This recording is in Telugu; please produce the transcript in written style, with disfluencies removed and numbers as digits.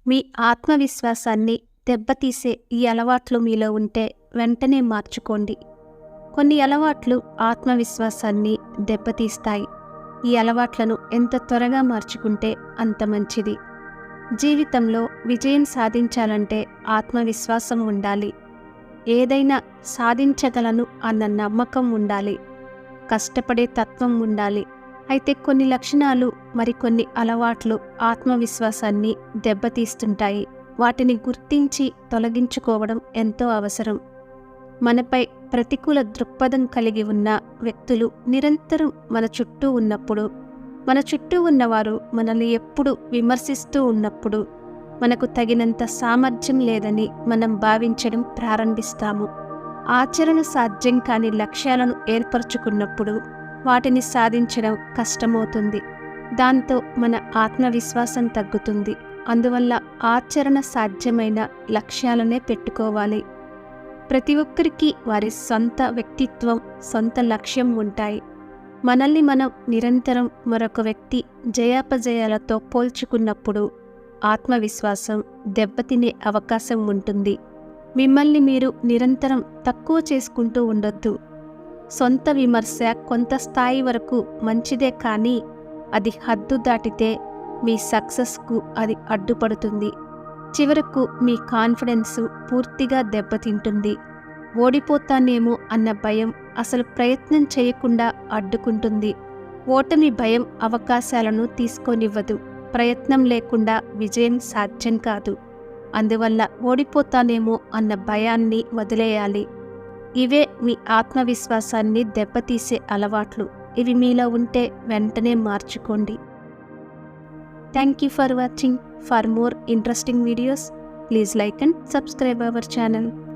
మీ ఆత్మవిశ్వాసాన్ని దెబ్బతీసే ఈ అలవాట్లు మీలో ఉంటే వెంటనే మార్చుకోండి. కొన్ని అలవాట్లు ఆత్మవిశ్వాసాన్ని దెబ్బతీస్తాయి. ఈ అలవాట్లను ఎంత త్వరగా మార్చుకుంటే అంత మంచిది. జీవితంలో విజయం సాధించాలంటే ఆత్మవిశ్వాసం ఉండాలి. ఏదైనా సాధించగలను అన్న నమ్మకం ఉండాలి. కష్టపడే తత్వం ఉండాలి. అయితే కొన్ని లక్షణాలు, మరికొన్ని అలవాట్లు ఆత్మవిశ్వాసాన్ని దెబ్బతీస్తుంటాయి. వాటిని గుర్తించి తొలగించుకోవడం ఎంతో అవసరం. మనపై ప్రతికూల దృక్పథం కలిగి ఉన్న వ్యక్తులు నిరంతరం మన చుట్టూ ఉన్నప్పుడు, మన చుట్టూ ఉన్నవారు మనల్ని ఎప్పుడు విమర్శిస్తూ ఉన్నప్పుడు, మనకు తగినంత సామర్థ్యం లేదని మనం భావించడం ప్రారంభిస్తాము. ఆచరణ సాధ్యం కాని లక్ష్యాలను ఏర్పరచుకున్నప్పుడు వాటిని సాధించడం కష్టమవుతుంది. దాంతో మన ఆత్మవిశ్వాసం తగ్గుతుంది. అందువల్ల ఆచరణ సాధ్యమైన లక్ష్యాలనే పెట్టుకోవాలి. ప్రతి ఒక్కరికి వారి సొంత వ్యక్తిత్వం, సొంత లక్ష్యం ఉంటాయి. మనల్ని మనం నిరంతరం మరొక వ్యక్తి జయాపజయాలతో పోల్చుకున్నప్పుడు ఆత్మవిశ్వాసం దెబ్బతినే అవకాశం ఉంటుంది. మిమ్మల్ని మీరు నిరంతరం తక్కువ చేసుకుంటూ ఉండొద్దు. సొంత విమర్శ కొంత స్థాయి వరకు మంచిదే, కానీ అది హద్దు దాటితే మీ సక్సెస్కు అది అడ్డుపడుతుంది. చివరకు మీ కాన్ఫిడెన్సు పూర్తిగా దెబ్బతింటుంది. ఓడిపోతానేమో అన్న భయం అసలు ప్రయత్నం చేయకుండా అడ్డుకుంటుంది. ఓటమి భయం అవకాశాలను తీసుకోనివ్వదు. ప్రయత్నం లేకుండా విజయం సాధ్యం కాదు. అందువల్ల ఓడిపోతానేమో అన్న భయాన్ని వదిలేయాలి. ఇవే మీ ఆత్మవిశ్వాసాన్ని దెబ్బతీసే అలవాట్లు. ఇవి మీలో ఉంటే వెంటనే మార్చుకోండి. Thank you for watching. For more interesting videos, please like and subscribe our channel.